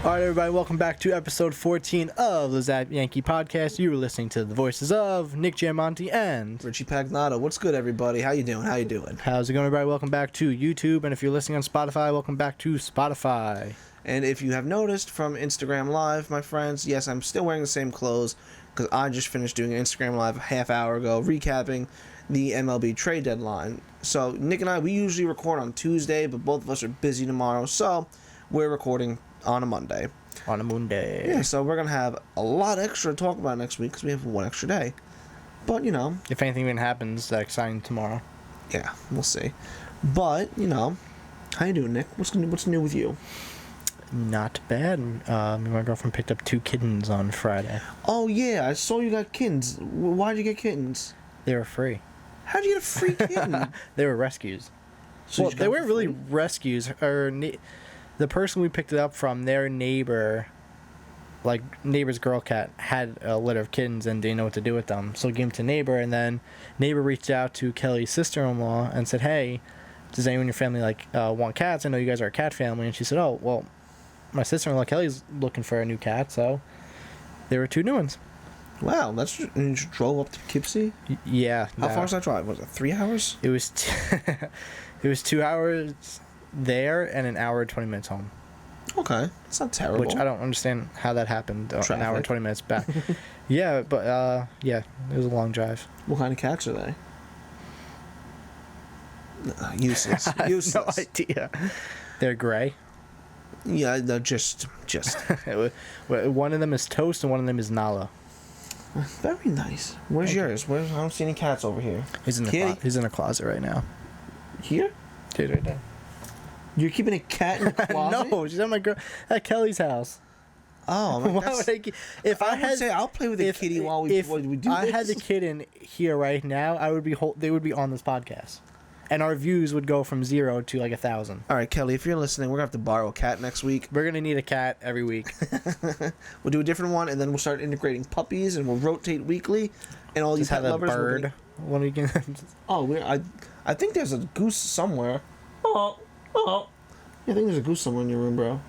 All right, everybody, welcome back to episode 14 of the Zap Yankee podcast. You were listening to the voices of Nick Giamonti and Richie Pagnotta. What's good, everybody? How you doing? How's it going, everybody? Welcome back to YouTube, and if you're listening on Spotify, welcome back to Spotify. And if you have noticed from Instagram Live, my friends, yes, I'm still wearing the same clothes because I just finished doing an Instagram Live a half hour ago, recapping the MLB trade deadline. So Nick and I, we usually record on Tuesday, but both of us are busy tomorrow, so we're recording on a Monday. On a Monday. Yeah, so we're going to have a lot extra to talk about next week because we have one extra day. But, you know. If anything even happens, that exciting tomorrow. Yeah, we'll see. But, you know, how you doing, Nick? What's new with you? Not bad. My girlfriend picked up 2 kittens on Friday. Oh, yeah, I saw you got kittens. Why'd you get kittens? They were free. How'd you get a free kitten? They were rescues. So well, they weren't really rescues. The person we picked it up from, their neighbor's girl cat, had a litter of kittens and didn't know what to do with them. So we gave them to neighbor, and then neighbor reached out to Kelly's sister-in-law and said, hey, does anyone in your family want cats? I know you guys are a cat family. And she said, oh, well, my sister-in-law Kelly's looking for a new cat, so there were 2 new ones. Wow, and you just drove up to Poughkeepsie? Yeah. How far was that drive? Was it 3 hours? It was it was 2 hours there and an hour and 20 minutes home. Okay, that's not terrible. Which I don't understand how that happened. An hour and 20 minutes back. Yeah, but it was a long drive. What kind of cats are they? Useless. Useless. No idea. They're gray. Yeah, they're just. One of them is Toast and one of them is Nala. Very nice. Where's yours? I don't see any cats over here. He's in the closet right now. Here? Dude, right there. You're keeping a cat in the closet? No, she's at Kelly's house. Oh, why would I say I'll play with the kitty while we do this. I had the kitten here right now, they would be on this podcast, and our views would go from 0 to 1,000. All right, Kelly, if you're listening, we're gonna have to borrow a cat next week. We're gonna need a cat every week. We'll do a different one, and then we'll start integrating puppies, and we'll rotate weekly. And all these pet lovers. Just have a bird. One weekend. Oh, I think there's a goose somewhere. Oh. Yeah, I think there's a goose somewhere in your room, bro.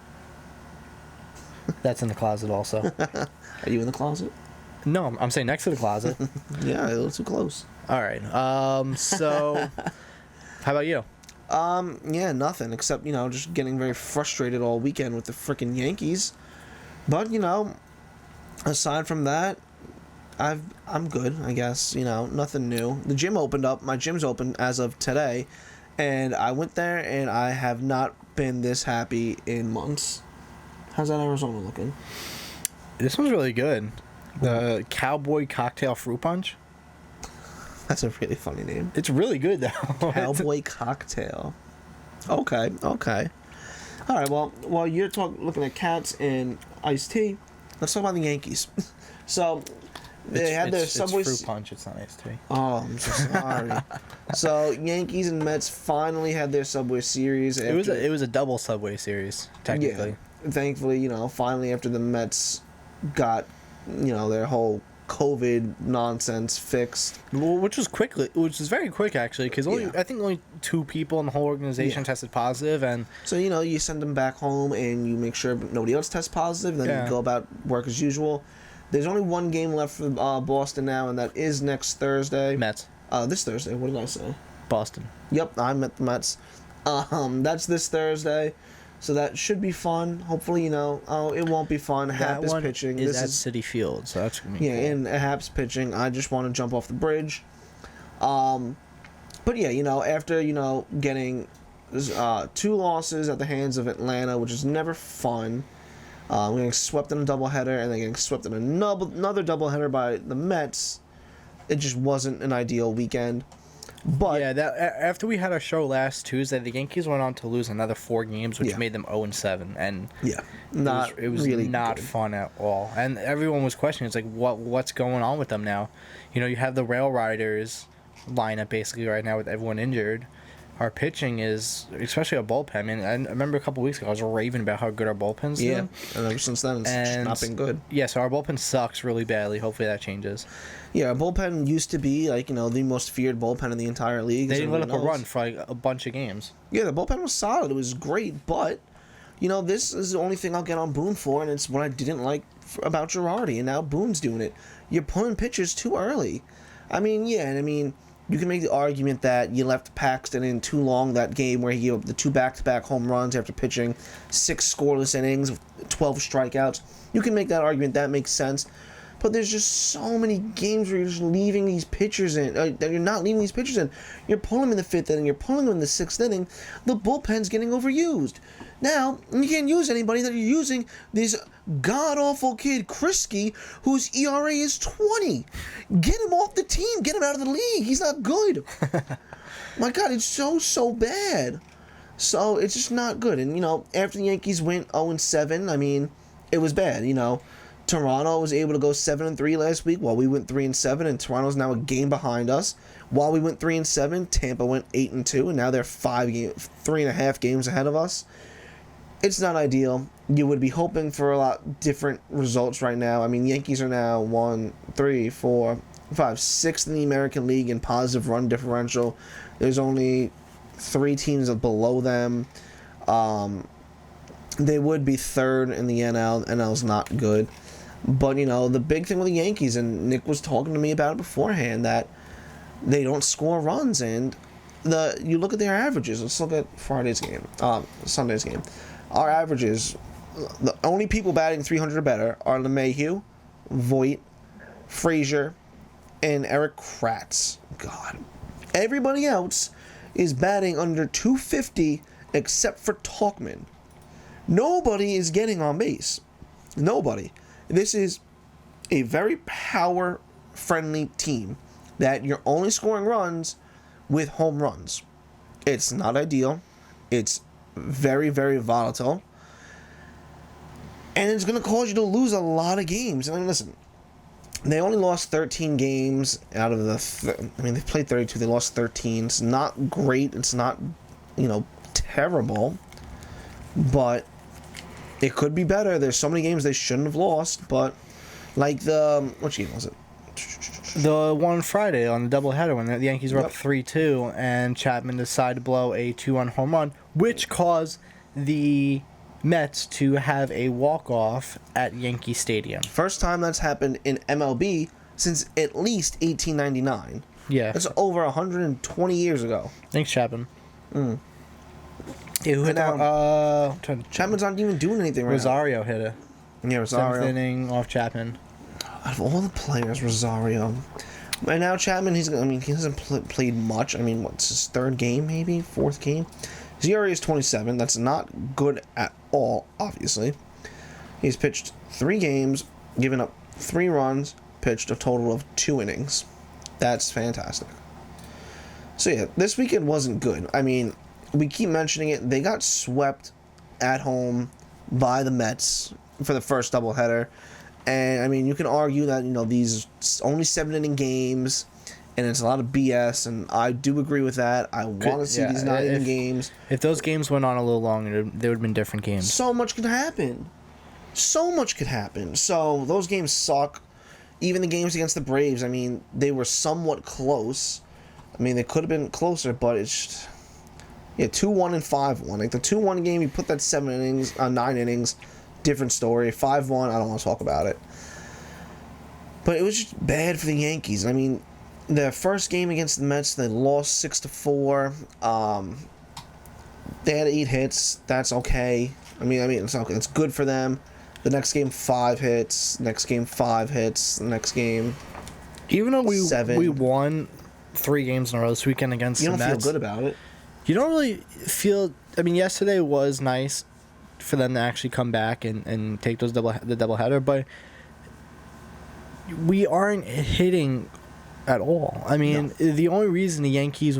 That's in the closet also. Are you in the closet? No, I'm saying next to the closet. Yeah, it looks too close. All right. So, how about you? Yeah, nothing except, just getting very frustrated all weekend with the freaking Yankees. But, aside from that, I'm good, I guess. Nothing new. The gym opened up. My gym's open as of today. And I went there, and I have not been this happy in months. How's that Arizona looking? This one's really good. The Cowboy Cocktail Fruit Punch. That's a really funny name. It's really good, though. Cowboy Cocktail. Okay. All right, well, while you're looking at cats and iced tea, let's talk about the Yankees. So... They had their Subway... It's fruit punch, it's not iced tea. Oh, I'm so sorry. So, Yankees and Mets finally had their Subway Series. It was a double Subway Series, technically. Yeah. Thankfully, finally after the Mets got, their whole COVID nonsense fixed. Well, which was very quick, actually, because I think only 2 people in the whole organization tested positive, and... So, you send them back home, and you make sure nobody else tests positive, then you go about work as usual. There's only 1 game left for Boston now, and that is next Thursday. Mets. This Thursday. What did I say? Boston. Yep, I'm at the Mets. That's this Thursday, so that should be fun. Hopefully, it won't be fun. Happ is pitching. This is City Field, so that's gonna be cool. And Happ's pitching. I just want to jump off the bridge. But yeah, after getting 2 losses at the hands of Atlanta, which is never fun. Getting swept in a doubleheader and then getting swept in another doubleheader by the Mets. It just wasn't an ideal weekend. But yeah, after we had our show last Tuesday, the Yankees went on to lose another 4 games, which made them 0-7, and it was really not fun at all. And everyone was questioning, it's like, what's going on with them now? You have the Rail Riders lineup basically right now with everyone injured. Our pitching is, especially our bullpen. I mean, I remember a couple weeks ago I was raving about how good our bullpen's doing. Yeah, and ever since then it's just not been good. Yeah, so our bullpen sucks really badly. Hopefully that changes. Yeah, our bullpen used to be the most feared bullpen in the entire league. They didn't let up a run for a bunch of games. Yeah, the bullpen was solid. It was great, but this is the only thing I'll get on Boone for, and it's what I didn't like about Girardi, and now Boone's doing it. You're pulling pitchers too early. You can make the argument that you left Paxton in too long that game where he gave up the 2 back-to-back home runs after pitching 6 scoreless innings, 12 strikeouts. You can make that argument. That makes sense. But there's just so many games where you're just leaving these pitchers in. That you're not leaving these pitchers in. You're pulling them in the 5th inning. You're pulling them in the 6th inning. The bullpen's getting overused. Now, you can't use anybody that you're using. This god-awful kid, Krisky, whose ERA is 20. Get him off the team. Get him out of the league. He's not good. My God, it's so bad. So, it's just not good. And, after the Yankees went 0-7, it was bad, Toronto was able to go 7-3 last week while we went 3-7, and Toronto's now a game behind us. While we went 3-7, Tampa went 8-2, and now they're 3.5 games ahead of us. It's not ideal. You would be hoping for a lot different results right now. Yankees are now 1, 3, 4, 5, 6th in the American League in positive run differential. There's only 3 teams below them. They would be 3rd in the NL. NL's not good. But, the big thing with the Yankees, and Nick was talking to me about it beforehand, that they don't score runs. And you look at their averages. Let's look at Sunday's game. Our averages, the only people batting 300 or better are LeMahieu, Voit, Frazier, and Eric Kratz. God. Everybody else is batting under 250 except for Talkman. Nobody is getting on base. Nobody. This is a very power-friendly team that you're only scoring runs with home runs. It's not ideal. It's very, very volatile. And it's going to cause you to lose a lot of games. Listen, they only lost 13 games out of the... they played 32. They lost 13. It's not great. It's not, terrible. But it could be better. There's so many games they shouldn't have lost. But, which game was it? The one Friday on the doubleheader when the Yankees were up 3-2 and Chapman decided to blow a 2-run home run, which caused the Mets to have a walk-off at Yankee Stadium. First time that's happened in MLB since at least 1899. Yeah. That's over 120 years ago. Thanks, Chapman. Mm. Yeah, who hit Chapman's not even doing anything right Rosario hit it. Yeah, Rosario. 7th inning off Chapman. Out of all the players, Rosario. And now Chapman, he hasn't played much. What's his 3rd game, maybe? 4th game? His ERA is 27. That's not good at all, obviously. He's pitched 3 games, given up 3 runs, pitched a total of 2 innings. That's fantastic. So, yeah, this weekend wasn't good. We keep mentioning it. They got swept at home by the Mets for the first doubleheader. And, you can argue that, these only 7-inning games, and it's a lot of BS, and I do agree with that. I want to see these 9-inning games. If those games went on a little longer, they would have been different games. So much could happen. So those games suck. Even the games against the Braves, they were somewhat close. They could have been closer, but it's just... Yeah, 2-1 and 5-1. Like, the 2-1 game, you put that 9 innings... different story. 5-1, I don't want to talk about it. But it was just bad for the Yankees. The first game against the Mets, they lost 6-4. They had 8 hits. That's okay. It's okay. It's good for them. The next game, 5 hits. Next game, 5 hits. The next game, even though we 7. We won 3 games in a row this weekend against the Mets. You don't feel good about it. You don't really feel... yesterday was nice for them to actually come back and take the doubleheader, but we aren't hitting at all. No. The only reason the Yankees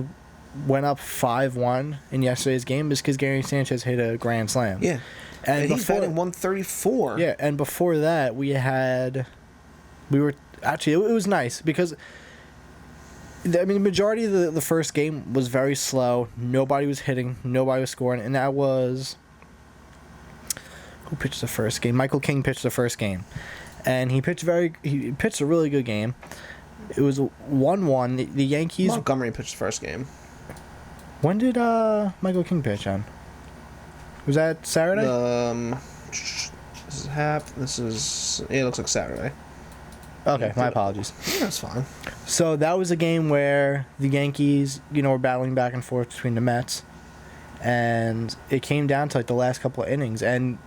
went up 5-1 in yesterday's game is because Gary Sanchez hit a grand slam. Yeah, and he's batting 134. Yeah, and before that it was nice because the majority of the first game was very slow. Nobody was hitting, nobody was scoring, and that was... Who pitched the first game? Michael King pitched the first game. And he pitched a really good game. It was 1-1. The Yankees... Montgomery pitched the first game. When did Michael King pitch on? Was that Saturday? This is it looks like Saturday. Okay, my apologies. Yeah, that's fine. So that was a game where the Yankees, were battling back and forth between the Mets, and it came down to like the last couple of innings, and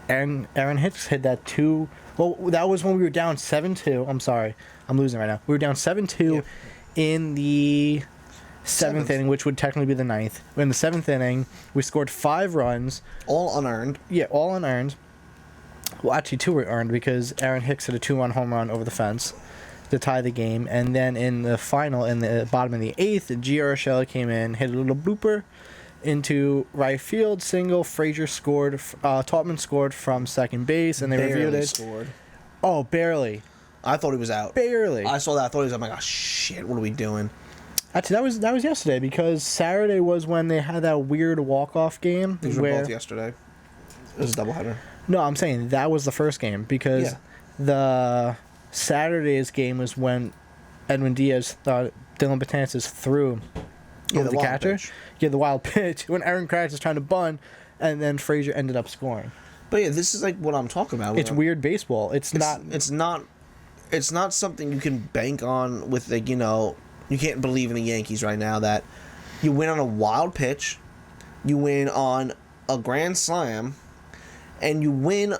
Aaron Hicks hit that two. Well, that was when we were down 7-2. I'm sorry, I'm losing right now. We were down 7-2 Yep. in the seventh inning, which would technically be the ninth. In the seventh inning, we scored 5 runs. All unearned. Yeah, all unearned. Well, actually, 2 were earned because Aaron Hicks hit a 2-run home run over the fence to tie the game. And then in the final, in the bottom of the 8th, Gio Urshela came in, hit a little blooper into right field, single. Frazier scored. Taubman scored from second base, and they reviewed it. Scored. Oh, barely. I thought he was out. Barely. I saw that. I thought he was. I'm like, oh shit, what are we doing? Actually, that was yesterday because Saturday was when they had that weird walk-off game. These were both yesterday. It was a doubleheader. No, I'm saying that was the first game because the Saturday's game was when Edwin Diaz thought Dylan Betances threw over the catcher. Pitch. Yeah, the wild pitch when Aaron Kratz was trying to bunt, and then Frazier ended up scoring. But yeah, this is like what I'm talking about. It's weird baseball. It's not something you can bank on with you can't believe in the Yankees right now that you win on a wild pitch, you win on a grand slam, and you win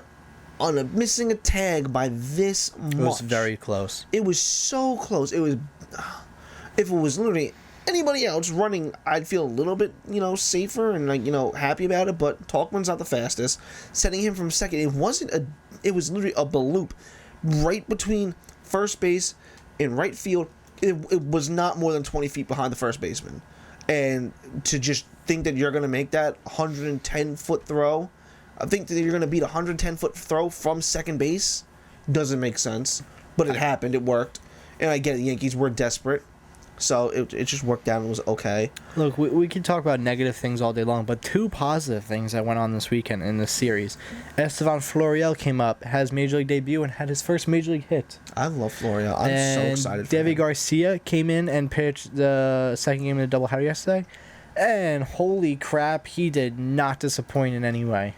on missing a tag by this much. It was very close. It was so close. It was, if it was literally anybody else running, I'd feel a little bit, safer and happy about it. But Talkman's not the fastest. Setting him from second, it was literally a bloop right between first base and right field. It was not more than 20 feet behind the first baseman. And to just think that you're going to make that 110-foot throw, I think that you're going to beat a 110-foot throw from second base doesn't make sense. But it happened. It worked. And I get it. The Yankees were desperate. So it just worked out and was okay. Look, we can talk about negative things all day long, but 2 positive things that went on this weekend in this series. Estevan Florial came up, has Major League debut, and had his first Major League hit. I love Florial. I'm so excited for him. Deivi Garcia came in and pitched the second game of the doubleheader yesterday. And holy crap, he did not disappoint in any way.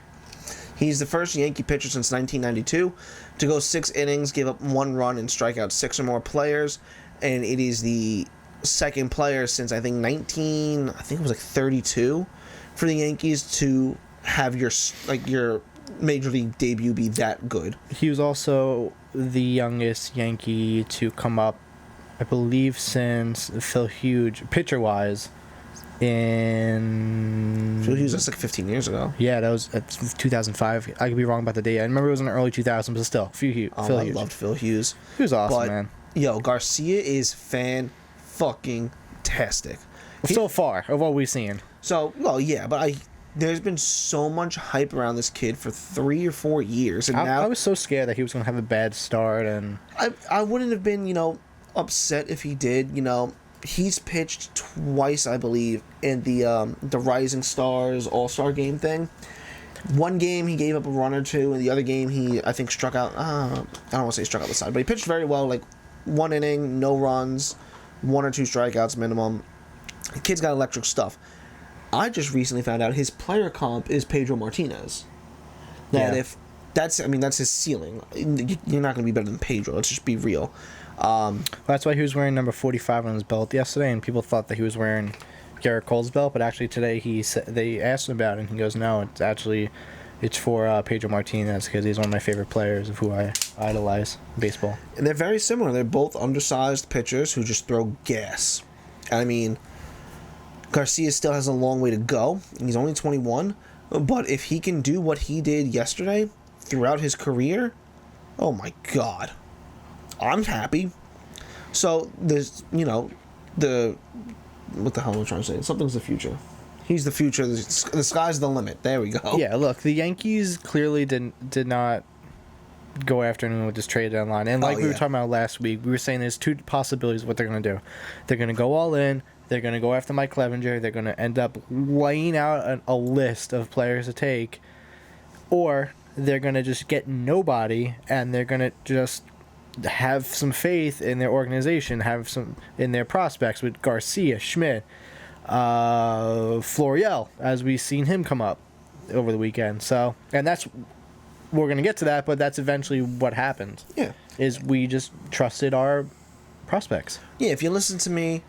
He's the first Yankee pitcher since 1992 to go 6 innings, give up 1 run, and strike out 6 or more players. And it is the second player since I think it was 32 for the Yankees to have your Major League debut be that good. He was also the youngest Yankee to come up, I believe, since Phil Hughes, pitcher-wise, in... Phil Hughes, that's like 15 years ago. Yeah, that was 2005. I could be wrong about the date. I remember it was in the early 2000s, but still, Phil Hughes. I loved Phil Hughes. He was awesome, man. Yo, Garcia is fan-fucking-tastic. So far, of what we've seen. So, well, yeah, but there's been so much hype around this kid for 3 or 4 years, and now I was so scared that he was going to have a bad start, and I wouldn't have been, upset if he did. He's pitched twice, I believe, in the Rising Stars All-Star Game thing. One game he gave up a run or 2, and the other game he, I think, struck out. I don't want to say struck out the side, but he pitched very well. Like 1 inning, no runs, 1 or 2 strikeouts minimum. The kid's got electric stuff. I just recently found out his player comp is Pedro Martinez. If that's his ceiling. You're not going to be better than Pedro. Let's just be real. That's why he was wearing number 45 on his belt yesterday, and people thought that he was wearing Garrett Cole's belt, but actually today they asked him about it, and he goes, no, it's for Pedro Martinez because he's one of my favorite players of who I idolize in baseball. And they're very similar. They're both undersized pitchers who just throw gas. I mean, Garcia still has a long way to go. He's only 21, but if he can do what he did yesterday throughout his career, oh my God, I'm happy. So there's, what the hell am I trying to say? Something's the future. He's the future. The sky's the limit. There we go. Yeah, look, the Yankees clearly did not go after anyone with this trade deadline. And we were talking about last week, we were saying there's 2 possibilities of what they're going to do. They're going to go all in. They're going to go after Mike Clevenger. They're going to end up laying out a list of players to take. Or they're going to just get nobody, and they're going to just have some faith in their organization, have some in their prospects with Garcia, Schmidt, Florial, as we've seen him come up. over the weekend. So, and that's we're gonna get to that, but that's eventually what happened. Yeah. Is we just trusted our prospects. Yeah, if you listen to me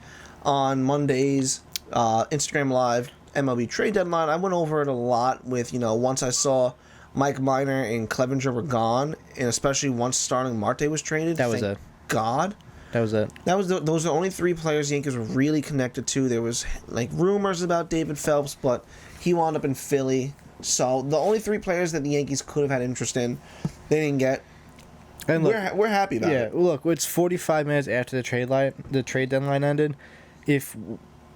on Monday's Instagram Live MLB trade deadline, I went over it a lot with, once I saw Mike Minor and Clevenger were gone, and especially once Starling Marte was traded. That was thank it. God. That was it. Those are the only three players the Yankees were really connected to. There was rumors about David Phelps, but he wound up in Philly. So the only three players that the Yankees could have had interest in, they didn't get. And look, we're happy about it. Yeah, look, it's 45 minutes after the trade deadline ended. If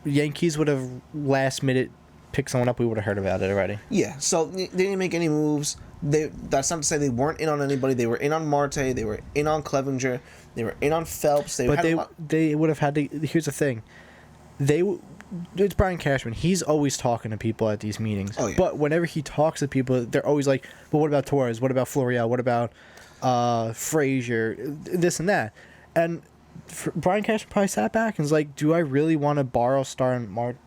Yankees would have last minute picked someone up, we would have heard about it already. Yeah, so they didn't make any moves. That's not to say they weren't in on anybody. They were in on Marte. They were in on Clevenger. They were in on Phelps. They would have had to. Here's the thing, it's Brian Cashman. He's always talking to people at these meetings. Oh, yeah. But whenever he talks to people, they're always like, "Well, what about Torres? What about Florial? What about Frazier? This and that." And Brian Cashman probably sat back and was like, "Do I really want to borrow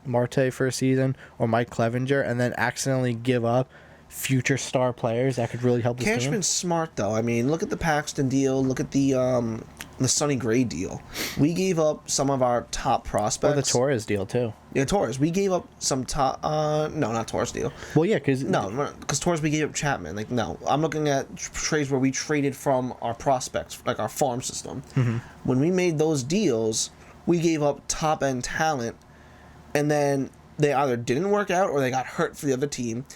Marte for a season or Mike Clevenger and then accidentally give up future star players that could really help this team?" Cashman's smart though. I mean, look at the Paxton deal. Look at the Sonny Gray deal. We gave up some of our top prospects. Or the Torres deal too. Yeah, Torres. We gave up some top. No, not Torres deal. Well, yeah, because Torres we gave up Chapman. No, I'm looking at trades where we traded from our prospects, like our farm system. Mm-hmm. When we made those deals, we gave up top end talent, and then they either didn't work out or they got hurt for the other team.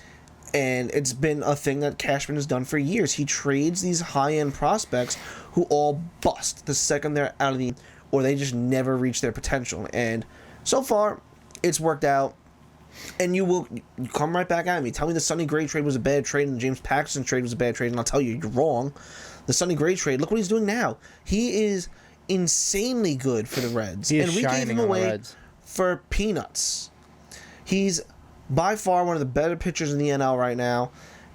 And it's been a thing that Cashman has done for years. He trades these high-end prospects who all bust the second they're out of the... or they just never reach their potential. And so far, it's worked out. And you come right back at me. Tell me the Sonny Gray trade was a bad trade and the James Paxton trade was a bad trade, and I'll tell you, you're wrong. The Sonny Gray trade, look what he's doing now. He is insanely good for the Reds. He is and we gave him away for peanuts. He's by far one of the better pitchers in the NL right now,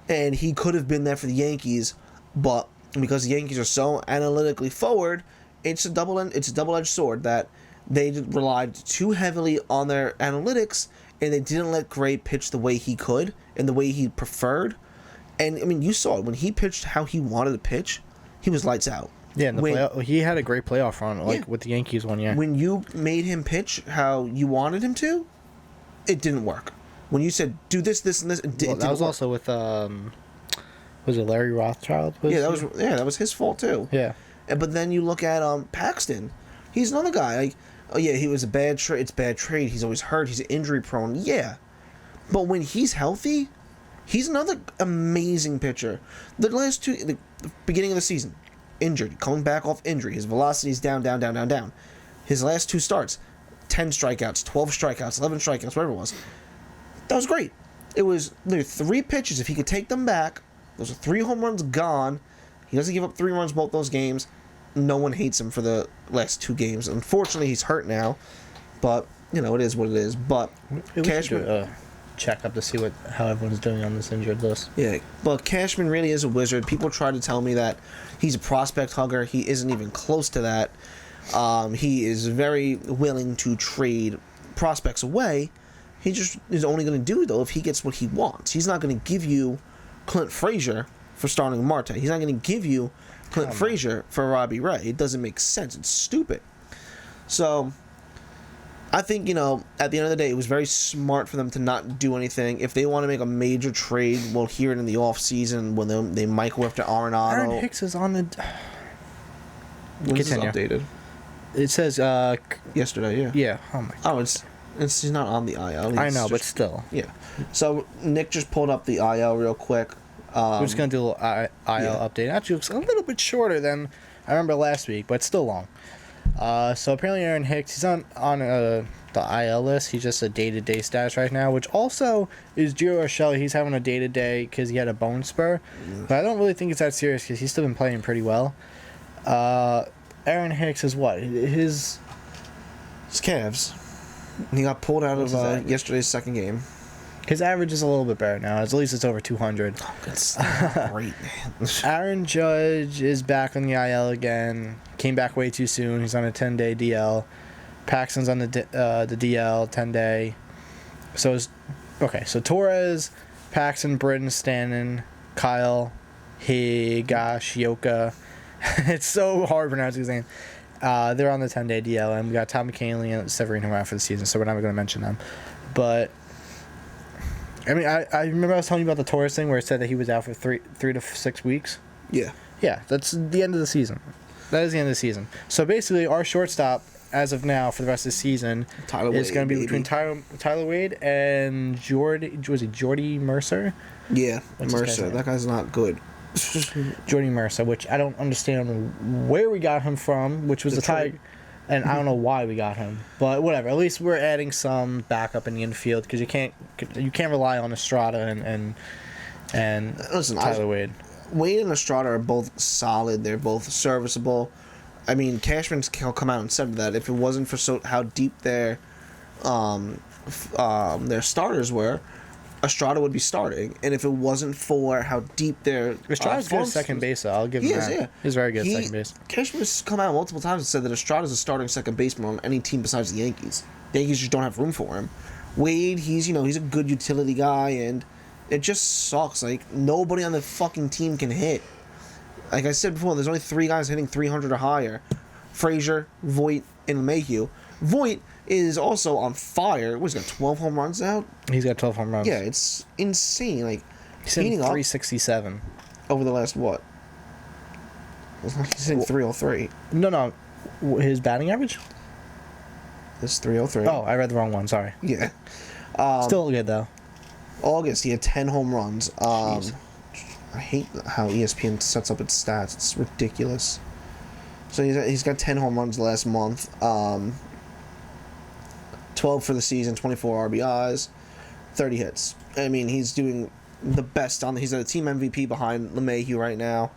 and he could have been there for the Yankees, but because the Yankees are so analytically forward, it's a double-edged sword that they relied too heavily on their analytics, and they didn't let Gray pitch the way he could and the way he preferred. And I mean, you saw it when he pitched how he wanted to pitch, he was lights out. Yeah, he had a great playoff run, with the Yankees one year. When you made him pitch how you wanted him to, it didn't work. When you said do this, this, and this, that was also with was it Larry Rothschild? That was his fault too. Yeah, but then you look at Paxton. He's another guy. Like, oh yeah, he was a bad trade. It's bad trade. He's always hurt. He's injury prone. Yeah, but when he's healthy, he's another amazing pitcher. The beginning of the season, injured, coming back off injury. His velocity's down. His last two starts, 10 strikeouts, 12 strikeouts, 11 strikeouts, whatever it was. That was great. It was literally 3 pitches. If he could take them back, those are 3 home runs gone. He doesn't give up 3 runs both those games. No one hates him for the last 2 games. Unfortunately, he's hurt now. But, it is what it is. But Cashman... check up to see how everyone's doing on this injured list. Yeah, but Cashman really is a wizard. People try to tell me that he's a prospect hugger. He isn't even close to that. He is very willing to trade prospects away. He just is only going to do it, though, if he gets what he wants. He's not going to give you Clint Frazier for Starling Marte. He's not going to give you Clint Frazier for Robbie Ray. It doesn't make sense. It's stupid. So, I think, at the end of the day, it was very smart for them to not do anything. If they want to make a major trade, we'll hear it in the offseason when they might go after Arenado. Aaron Hicks is on the... When is this updated? It says... yesterday, yeah. Yeah. Oh, my God. Oh, he's not on the IL. I know, but still. Yeah. So, Nick just pulled up the IL real quick. We're just going to do a little IL update. Actually, it's a little bit shorter than I remember last week, but still long. So, apparently Aaron Hicks, he's on the IL list. He's just a day-to-day status right now, which also is Gio Urshela. He's having a day-to-day because he had a bone spur. But I don't really think it's that serious because he's still been playing pretty well. Aaron Hicks is what? His calves. And he got pulled out of yesterday's second game. His average is a little bit better now. At least it's over 200. Oh, that's great, man. Aaron Judge is back on the IL again. Came back way too soon. He's on a 10-day DL. Paxton's on the DL, 10-day. So Torres, Paxton, Britton, Stanton, Kyle, Higashioka. It's so hard to pronounce his name. They're on the 10-day DL, and we got Tom McKinley and Severino out for the season, so we're not going to mention them. But I mean, I remember I was telling you about the Torres thing where it said that he was out for three to 6 weeks. Yeah. Yeah, that's the end of the season. That is the end of the season. So basically, our shortstop, as of now, for the rest of the season, is going to be between Tyler Wade and Jordy Mercer? Yeah, What's his guy's Mercer. name? That guy's not good. Jordy Mercer, which I don't understand where we got him from, which was the Tiger, and I don't know why we got him, but whatever. At least we're adding some backup in the infield because you can't rely on Estrada and Listen, Tyler Wade. Wade and Estrada are both solid. They're both serviceable. I mean, Cashman's come out and said that if it wasn't for how deep their starters were, Estrada would be starting, and if it wasn't for how deep their Estrada's good at second base, though. I'll give him that. Yeah. He's very good at second base. Cashman's come out multiple times and said that Estrada's a starting second baseman on any team besides the Yankees. The Yankees just don't have room for him. Wade, he's a good utility guy, and it just sucks. Like, nobody on the fucking team can hit. Like I said before, there's only 3 guys hitting 300 or higher: Frazier, Voit, and LeMahieu. Voit is also on fire. He's got 12 home runs out? He's got 12 home runs. Yeah, it's insane. Like, he's hitting 367 over the last what? He's hitting 303. No, his batting average. It's 303. Oh, I read the wrong one. Sorry. Yeah. Still good though. August, he had 10 home runs. I hate how ESPN sets up its stats. It's ridiculous. So he's got 10 home runs last month. 12 for the season, 24 RBIs, 30 hits. I mean, he's doing the best he's a team MVP behind LeMahieu right now.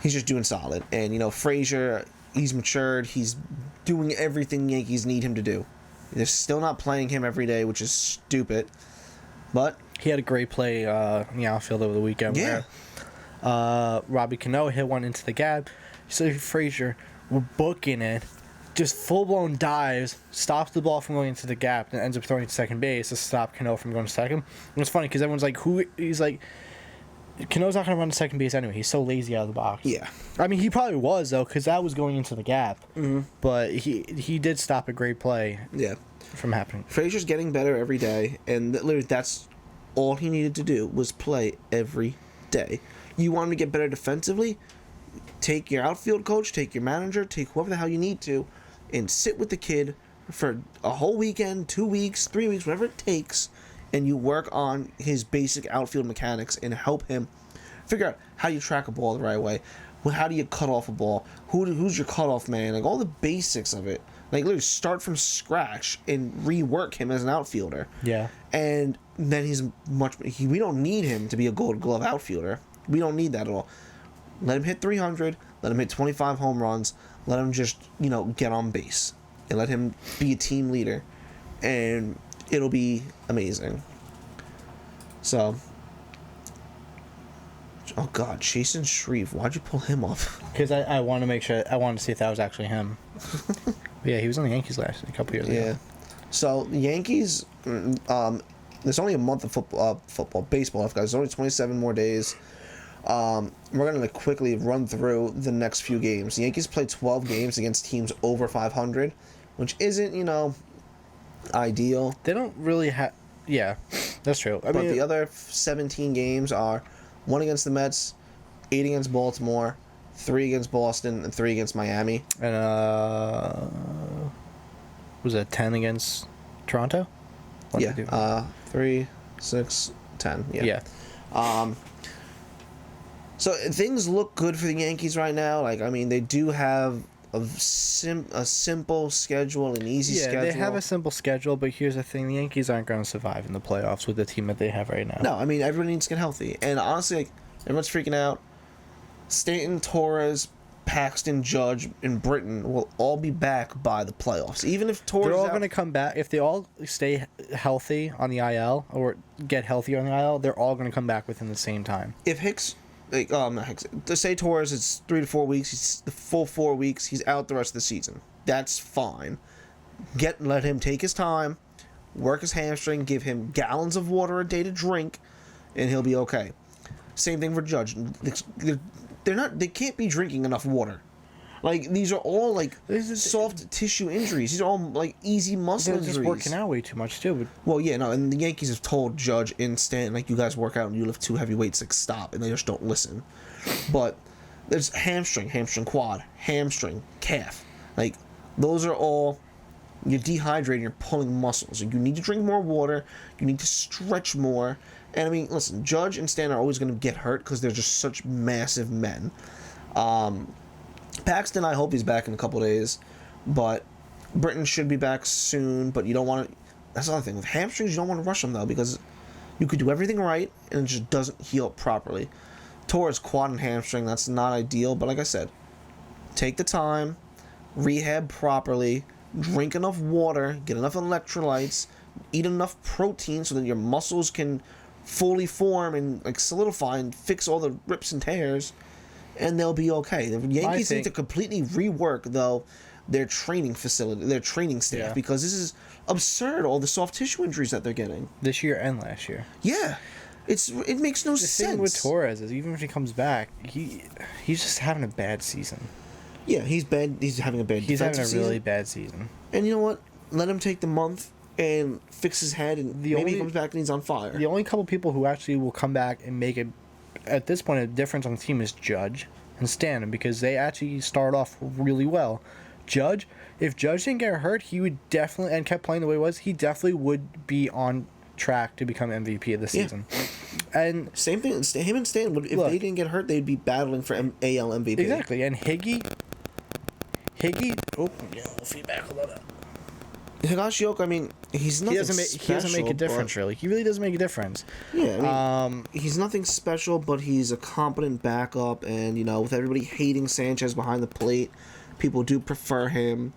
He's just doing solid. And, Frazier, he's matured. He's doing everything Yankees need him to do. They're still not playing him every day, which is stupid. But he had a great play in the outfield over the weekend. Yeah. Where, Robbie Cano hit one into the gap. So Frazier, we're booking it. Just full-blown dives, stops the ball from going into the gap, and ends up throwing it to second base to stop Cano from going to second. And it's funny because everyone's like, he's like, Cano's not going to run to second base anyway. He's so lazy out of the box. Yeah. I mean, he probably was, though, because that was going into the gap. Mm-hmm. But he did stop a great play from happening. Frazier's getting better every day, and literally that's all he needed to do was play every day. You want him to get better defensively? Take your outfield coach, take your manager, take whoever the hell you need to, and sit with the kid for a whole weekend, 2 weeks, 3 weeks, whatever it takes, and you work on his basic outfield mechanics and help him figure out how you track a ball the right way. How do you cut off a ball? Who's your cutoff man? Like, all the basics of it. Like, literally start from scratch and rework him as an outfielder. Yeah. And then we don't need him to be a Gold Glove outfielder. We don't need that at all. Let him hit 300. Let him hit 25 home runs. Let him just, get on base. And let him be a team leader. And it'll be amazing. So. Oh, God. Jason Shreve. Why'd you pull him off? Because I want to make sure. I wanted to see if that was actually him. Yeah, he was on the Yankees a couple years ago. Yeah. So, the Yankees. There's only a month of baseball left, guys. There's only 27 more days. We're going to quickly run through the next few games. The Yankees play 12 games against teams over 500, which isn't, ideal. They don't really have... Yeah, that's true. But the other 17 games are 1 against the Mets, 8 against Baltimore, 3 against Boston, and 3 against Miami. And, was it 10 against Toronto? Yeah, 3, 6, 10. Yeah. So things look good for the Yankees right now. Like, I mean, they do have a simple schedule, an easy schedule. Yeah, they have a simple schedule, but here's the thing. The Yankees aren't going to survive in the playoffs with the team that they have right now. No, I mean, everyone needs to get healthy. And honestly, like, everyone's freaking out. Stanton, Torres, Paxton, Judge, and Britton will all be back by the playoffs. Even if Torres... They're all going to come back. If they all stay healthy on the IL, or get healthier on the IL, they're all going to come back within the same time. If Hicks... to say Torres, it's 3 to 4 weeks. He's the full 4 weeks. He's out the rest of the season. That's fine. Let him take his time, work his hamstring, give him gallons of water a day to drink, and he'll be okay. Same thing for Judge. They can't be drinking enough water. Like, these are all, like, soft tissue injuries. These are all, like, easy muscle They're injuries. just working out way too much, too. But Well, yeah, no, and the Yankees have told Judge and Stanton, like, you guys work out and you lift too heavy weights, like, stop, and they just don't listen. But there's hamstring quad, hamstring, calf. Like, those are all, you're dehydrating, you're pulling muscles. You need to drink more water, you need to stretch more. And, I mean, listen, Judge and Stanton are always going to get hurt because they're just such massive men. Paxton, I hope he's back in a couple days, but Britton should be back soon, but you don't want to... That's another thing. With hamstrings, you don't want to rush them, though, because you could do everything right, and it just doesn't heal properly. Towards quad and hamstring, that's not ideal, but like I said, take the time, rehab properly, drink enough water, get enough electrolytes, eat enough protein so that your muscles can fully form and like solidify and fix all the rips and tears, and they'll be okay. The Yankees need to completely rework, though, their training facility, their training staff, because this is absurd, all the soft tissue injuries that they're getting. This year and last year. Yeah. It makes no sense. The thing with Torres is, even if he comes back, he's just having a bad season. Yeah, he's bad. He's having a bad defensive season. Really bad season. And you know what? Let him take the month and fix his head, and maybe he comes back and he's on fire. The only couple people who actually will come back and make it, at this point, a difference on the team is Judge and Stanton, because they actually start off really well. Judge, if Judge didn't get hurt, he would definitely, and kept playing the way he was, he definitely would be on track to become MVP of the season. And same thing, him and Stanton, if they didn't get hurt, they'd be battling for AL MVP. Exactly, and Higgy, oh, yeah, feedback, hold on. Higashioka, I mean, he's nothing special. He doesn't make a difference, really. He really doesn't make a difference. Yeah, I mean, he's nothing special, but he's a competent backup, and, you know, with everybody hating Sanchez behind the plate, people do prefer him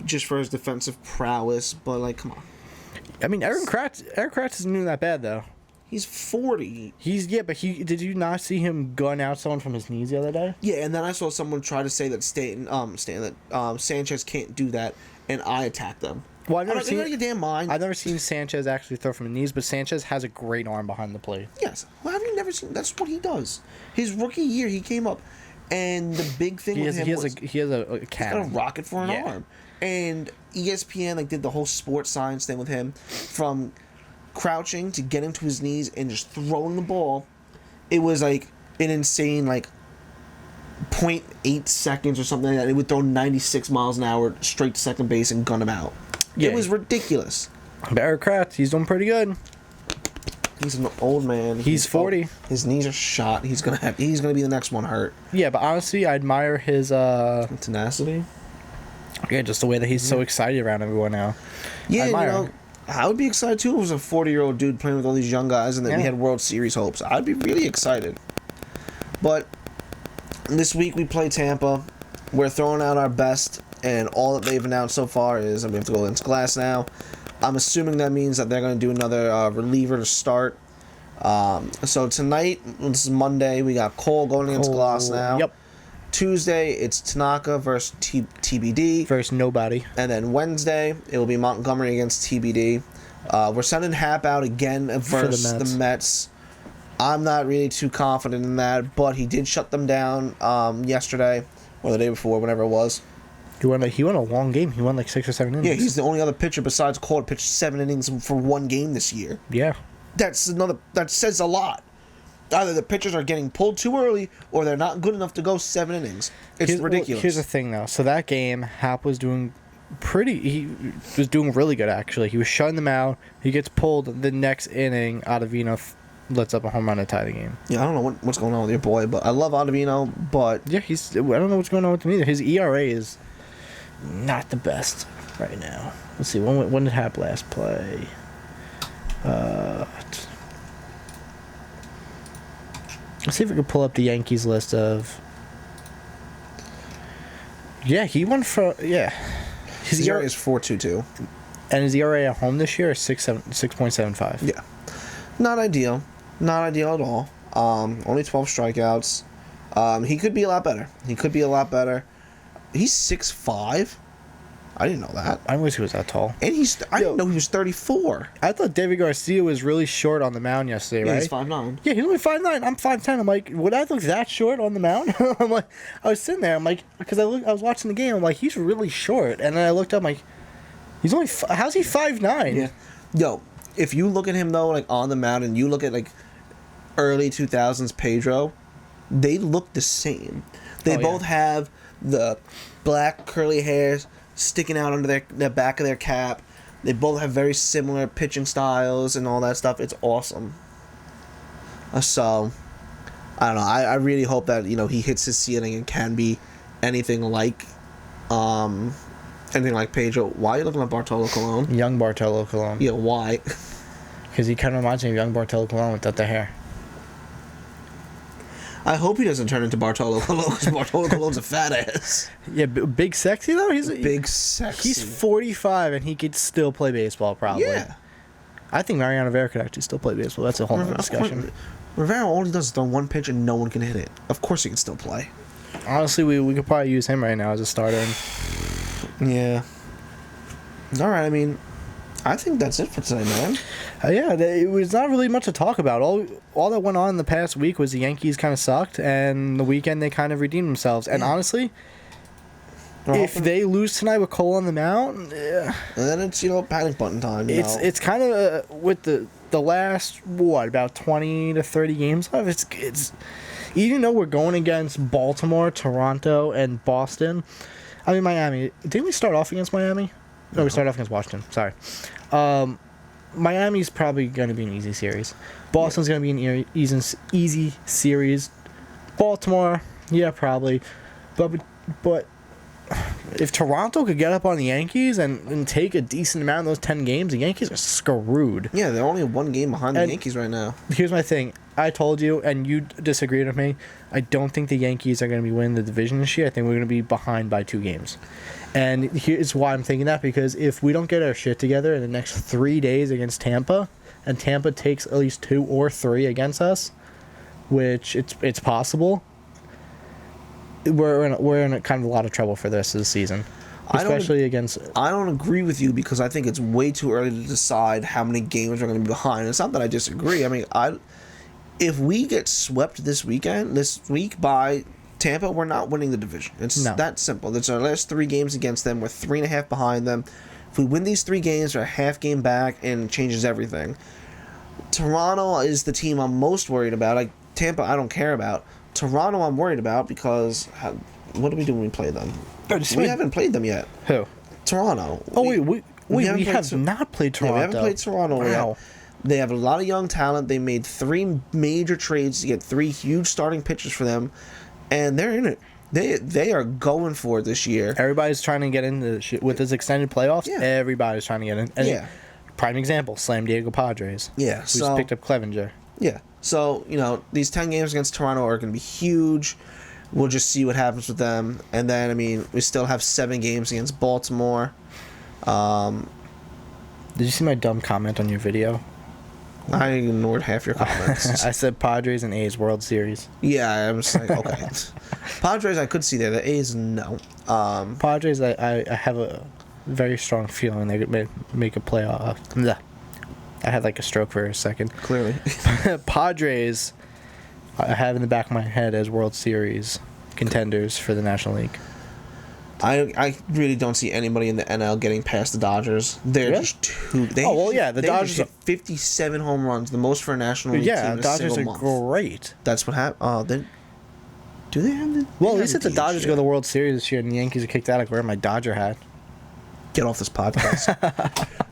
just for his defensive prowess, but, like, come on. I mean, Eric Kratz isn't even that bad, though. He's 40. But did you not see him gun out someone from his knees the other day? Yeah, and then I saw someone try to say that Sanchez can't do that, and I attacked them. Well, I've never seen your damn mind. I've never seen Sanchez actually throw from the knees, but Sanchez has a great arm behind the plate. Yes. Well, have you never seen? That's what he does. His rookie year, he came up, and the big thing with him was he has a cannon. He's got a rocket for an arm. And ESPN did the whole sports science thing with him, from crouching to getting to his knees and just throwing the ball. It was like an insane 0.8 seconds or something like that. It would throw 96 miles an hour straight to second base and gun him out. Yeah. It was ridiculous. But Eric Kratz, he's doing pretty good. He's an old man. He's 40. His knees are shot. He's gonna be the next one hurt. Yeah, but honestly, I admire his tenacity. Yeah, just the way that he's so excited around everyone now. Yeah, I would be excited too if it was a 40-year-old dude playing with all these young guys and that we had World Series hopes. I'd be really excited. But this week we play Tampa. We're throwing out our best, and all that they've announced so far is we have to go against Glass now. I'm assuming that means that they're going to do another reliever to start. So tonight, this is Monday, we got Cole going against Glass now. Yep. Tuesday, it's Tanaka versus TBD. Versus nobody. And then Wednesday, it will be Montgomery against TBD. We're sending Hap out again versus the Mets. I'm not really too confident in that, but he did shut them down yesterday, or the day before, whenever it was. He won a long game. He won 6 or 7 innings. Yeah, he's the only other pitcher besides Cole to pitch 7 innings for one game this year. Yeah. That says a lot. Either the pitchers are getting pulled too early, or they're not good enough to go 7 innings. It's ridiculous. Here's the thing, though. So that game, Hap was doing he was doing really good, actually. He was shutting them out. He gets pulled the next inning. Ottavino lets up a home run to tie the game. Yeah, I don't know what's going on with your boy, but I love Ottavino, but... Yeah, I don't know what's going on with him either. His ERA is not the best right now. Let's see, when did Hap last play? Let's see if we can pull up the Yankees list of... Yeah, he won for... Yeah. His ERA is 4.22. And his ERA at home this year is 6.75. Yeah. Not ideal. Not ideal at all. Only 12 strikeouts. He could be a lot better. He's 6'5". I didn't know that. I wish he was that tall. And I didn't know he was 34. I thought David Garcia was really short on the mound yesterday, Yeah, right? he's 5'9". Yeah, he's only 5'9". I'm 5'10". I'm like, would I look that short on the mound? I'm like, I was sitting there. I'm like, because I was watching the game. I'm like, he's really short. And then I looked up. I'm like, he's only. How's he 5'9"? Yeah. Yo, if you look at him though, like on the mound, and you look at like early 2000s Pedro, they look the same. They both have the black curly hairs sticking out under the back of their cap. They both have very similar pitching styles and all that stuff. It's awesome. So, I don't know. I really hope that, you know, he hits his ceiling and can be anything like Pedro. Why are you looking at Bartolo Colon? Young Bartolo Colon. Yeah, why? Because he kind of reminds me of young Bartolo Colon without the hair. I hope he doesn't turn into Bartolo Colon, because Bartolo Colon's a fat ass. Yeah, big sexy though. He's Big sexy. He's 45 and he could still play baseball probably. Yeah. I think Mariano Rivera could actually still play baseball. That's a whole other discussion. Rivera, all he does is throw one pitch and no one can hit it. Of course he can still play. Honestly, we could probably use him right now as a starter. Yeah. All right, I mean, I think that's it for today, man. Yeah, it was not really much to talk about. All that went on in the past week was the Yankees kind of sucked, and the weekend they kind of redeemed themselves. And honestly, if they lose tonight with Cole on the mound, and then it's, you know, panic button time. It's kind of with the last about 20 to 30 games left. It's even though we're going against Baltimore, Toronto, and Boston. I mean Miami. Didn't we start off against Miami? No, we started off against Washington. Sorry. Miami's probably going to be an easy series. Boston's going to be an easy series. Baltimore, yeah, probably. But if Toronto could get up on the Yankees and take a decent amount of those 10 games, the Yankees are screwed. Yeah, they're only one game behind the Yankees right now. Here's my thing. I told you, and you disagreed with me. I don't think the Yankees are going to be winning the division this year. I think we're going to be behind by 2 games. And here's why I'm thinking that, because if we don't get our shit together in the next 3 days against Tampa, and Tampa takes at least 2 or 3 against us, which it's possible, we're in a kind of a lot of trouble for the rest of the season, especially against. I don't agree with you, because I think it's way too early to decide how many games we're going to be behind. It's not that I disagree. I mean, if we get swept this week by Tampa, we're not winning the division. It's that simple. It's our last 3 games against them. We're 3.5 behind them. If we win these 3 games, we're a half game back, and it changes everything. Toronto is the team I'm most worried about. Like Tampa, I don't care about. Toronto, I'm worried about, because what do we do when we play them? We haven't played them yet. Who? Toronto. Oh, we have not played Toronto. Yeah, we haven't played Toronto yet. They have a lot of young talent. They made 3 major trades to get 3 huge starting pitchers for them, and they're in it. They are going for it this year. Everybody's trying to get into shit with this extended playoffs. Yeah. Everybody's trying to get in. And prime example, Slam Diego Padres. Yeah. Who just picked up Clevenger. Yeah. So, you know, these 10 games against Toronto are going to be huge. We'll just see what happens with them. And then, I mean, we still have 7 games against Baltimore. Did you see my dumb comment on your video? I ignored half your comments. I said Padres and A's World Series. Yeah, I was like, okay. Padres I could see there. The A's, no. Padres, I have a very strong feeling they could make a playoff. I had like a stroke for a second. Clearly. Padres, I have in the back of my head as World Series contenders for the National League. I really don't see anybody in the NL getting past the Dodgers. They're just too. The Dodgers hit 57 home runs, the most for a National League team in a Dodgers single are month. Great. That's what happened. Oh, then do they have the? Well, at least if the Dodgers go to the World Series this year and the Yankees are kicked out, I could wear my Dodger hat. Get off this podcast.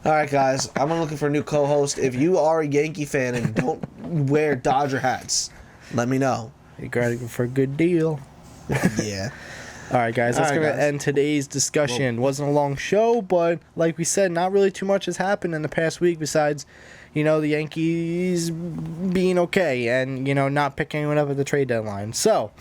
All right, guys. I'm looking for a new co-host. If you are a Yankee fan and don't wear Dodger hats, let me know. You got it for a good deal. Yeah. All right, guys. That's going to end today's discussion. Wasn't a long show, but like we said, not really too much has happened in the past week besides, you know, the Yankees being okay and, you know, not picking anyone up at the trade deadline. So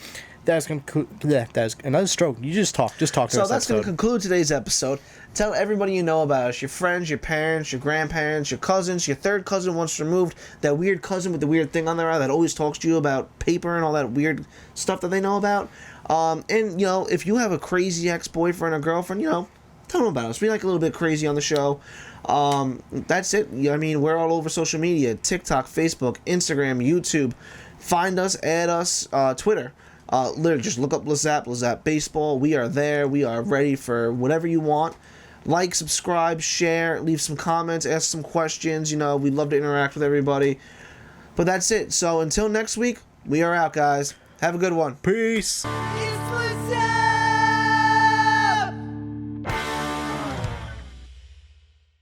that's another stroke. You just talk. So that's going to conclude today's episode. Tell everybody you know about us, your friends, your parents, your grandparents, your cousins, your third cousin once removed, that weird cousin with the weird thing on their eye that always talks to you about paper and all that weird stuff that they know about. And, you know, if you have a crazy ex-boyfriend or girlfriend, you know, Tell them about us. We like a little bit crazy on the show. That's it. I mean, we're all over social media: TikTok, Facebook, Instagram, YouTube. Find us, add us, Twitter. Literally, just look up Lazap Baseball. We are there. We are ready for whatever you want. Like, subscribe, share, leave some comments, ask some questions. You know, we'd love to interact with everybody. But that's it. So until next week, we are out, guys. Have a good one. Peace. You